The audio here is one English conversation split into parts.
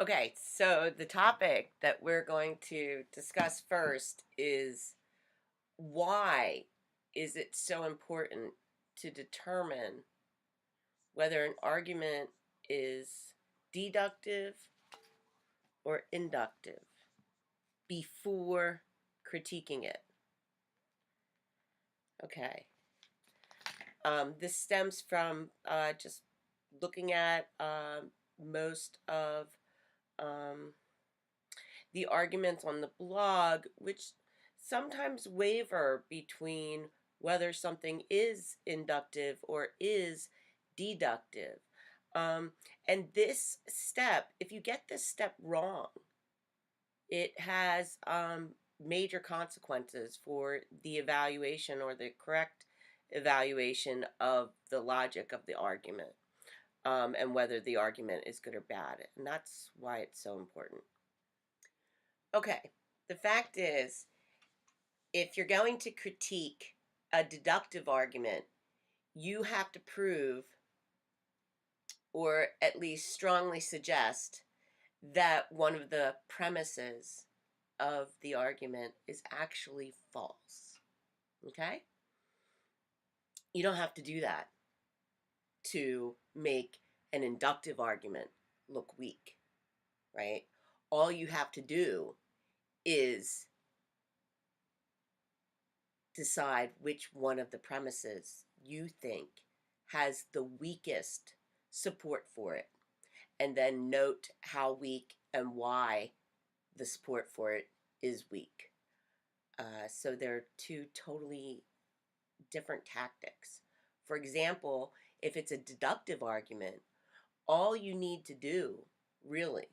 Okay, so the topic that we're going to discuss first is why is it so important to determine whether an argument is deductive or inductive before critiquing it. Okay, this stems from just looking at most of um, the arguments on the blog, which sometimes waver between whether something is inductive or is deductive. Um, and this step, if you get this step wrong, it has major consequences for the evaluation or the correct evaluation of the logic of the argument, and whether the argument is good or bad. And that's why it's so important. Okay, the fact is, if you're going to critique a deductive argument, you have to prove, or at least strongly suggest, that one of the premises of the argument is actually false. Okay? You don't have to do that to make an inductive argument look weak, right? All you have to do is decide which one of the premises you think has the weakest support for it, and then note how weak and why the support for it is weak. So they're two totally different tactics. For example, if it's a deductive argument, all you need to do, really,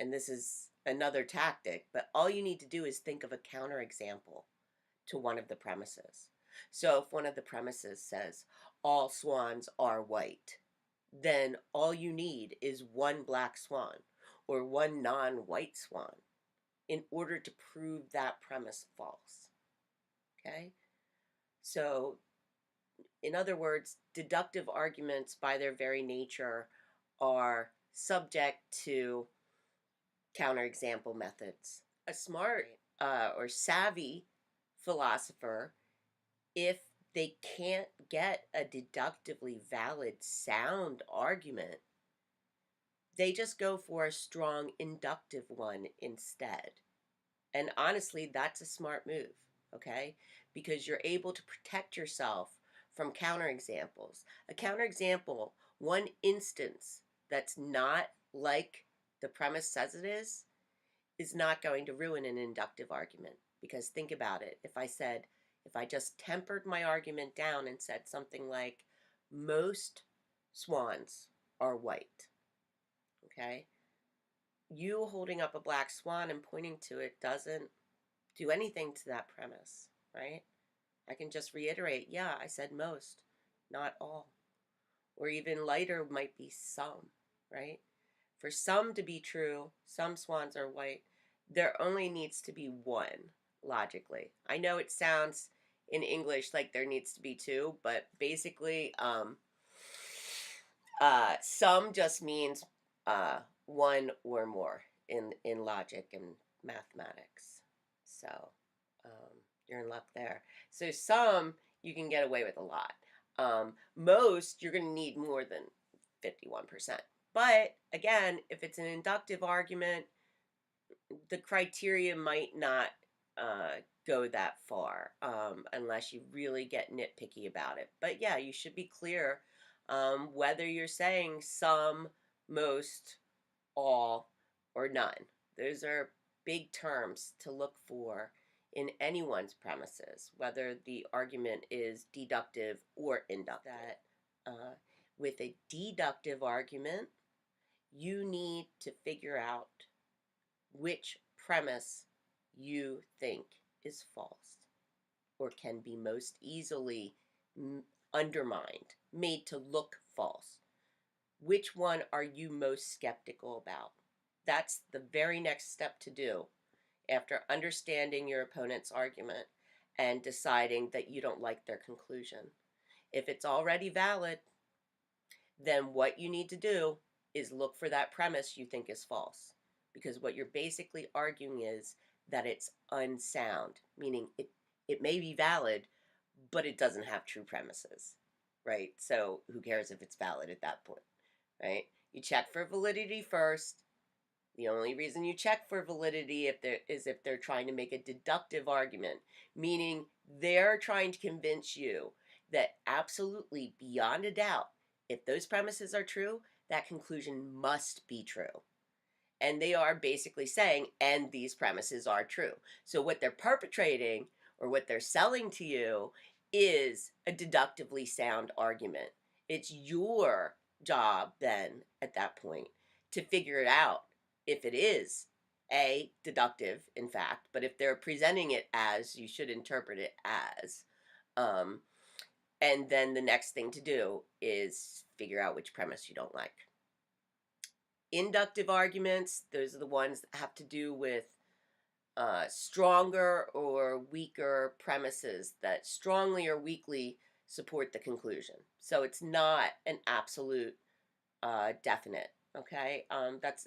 and this is another tactic, but all you need to do is think of a counterexample to one of the premises. So if one of the premises says all swans are white, then all you need is one black swan or one non-white swan in order to prove that premise false. Okay? So, in other words, deductive arguments by their very nature are subject to counterexample methods. A smart or savvy philosopher, if they can't get a deductively valid sound argument, they just go for a strong inductive one instead. And honestly, that's a smart move, okay? Because you're able to protect yourself from counterexamples. A counterexample, one instance that's not like the premise says it is not going to ruin an inductive argument. Because think about it. If I just tempered my argument down and said something like, most swans are white, okay? You holding up a black swan and pointing to it doesn't do anything to that premise, right? I can just reiterate, yeah, I said most, not all. Or even lighter might be some, right? For some to be true, some swans are white, there only needs to be one, logically. I know it sounds in English like there needs to be two, but basically, some just means one or more in logic and mathematics. So you're in luck there. So some you can get away with a lot. Most you're going to need more than 51%. But again, if it's an inductive argument, the criteria might not go that far unless you really get nitpicky about it. But yeah, you should be clear whether you're saying some, most, all, or none. Those are big terms to look for in anyone's premises, whether the argument is deductive or inductive. That with a deductive argument, you need to figure out which premise you think is false or can be most easily undermined, made to look false. Which one are you most skeptical about? That's the very next step to do after understanding your opponent's argument and deciding that you don't like their conclusion. If it's already valid, then what you need to do is look for that premise you think is false. Because what you're basically arguing is that it's unsound, meaning it may be valid, but it doesn't have true premises, right? So who cares if it's valid at that point, right? You check for validity first. The only reason you check for validity if they're trying to make a deductive argument, meaning they're trying to convince you that absolutely beyond a doubt, if those premises are true, that conclusion must be true. And they are basically saying, and these premises are true. So what they're perpetrating or what they're selling to you is a deductively sound argument. It's your job then at that point to figure it out if it is a deductive, in fact, but if they're presenting it as, you should interpret it as. Um, and then the next thing to do is figure out which premise you don't like. Inductive arguments, those are the ones that have to do with stronger or weaker premises that strongly or weakly support the conclusion. So it's not an absolute definite. Okay, that's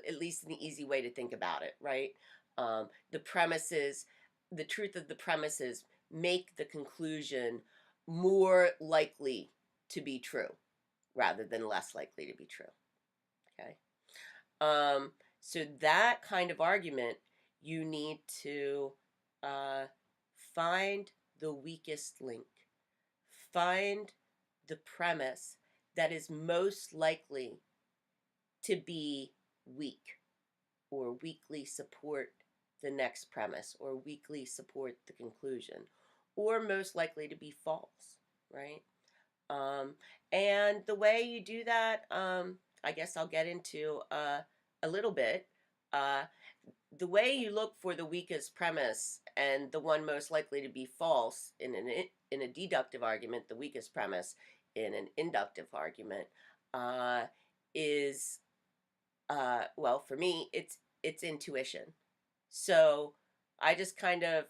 at least an easy way to think about it, right? The premises, the truth of the premises make the conclusion more likely to be true rather than less likely to be true. Okay. So that kind of argument, you need to uh, find the weakest link. Find the premise that is most likely to be weak or weakly support the next premise or weakly support the conclusion or most likely to be false, right? Um, and the way you do that, I guess I'll get into a little bit. Uh, the way you look for the weakest premise and the one most likely to be false in a deductive argument, the weakest premise in an inductive argument, uh, is well, for me, it's intuition. So I just kind of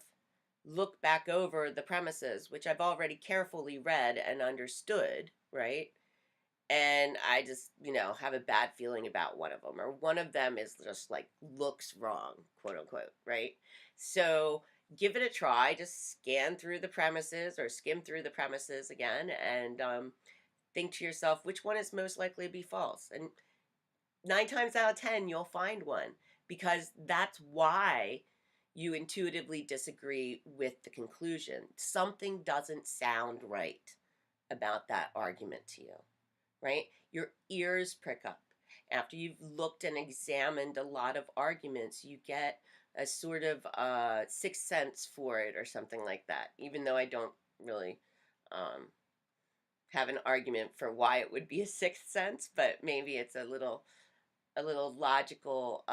look back over the premises, which I've already carefully read and understood, right? And I just, have a bad feeling about one of them, or one of them is just like looks wrong, quote unquote, right? So give it a try. Just scan through the premises or skim through the premises again and think to yourself, which one is most likely to be false? And 9 times out of 10, you'll find one because that's why you intuitively disagree with the conclusion. Something doesn't sound right about that argument to you, right? Your ears prick up. After you've looked and examined a lot of arguments, you get a sort of sixth sense for it or something like that, even though I don't really have an argument for why it would be a sixth sense, but maybe it's a little logical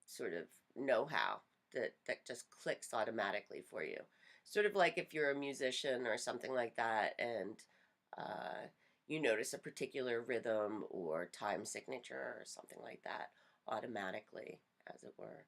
sort of know-how that just clicks automatically for you. Sort of like if you're a musician or something like that, and you notice a particular rhythm or time signature or something like that automatically, as it were.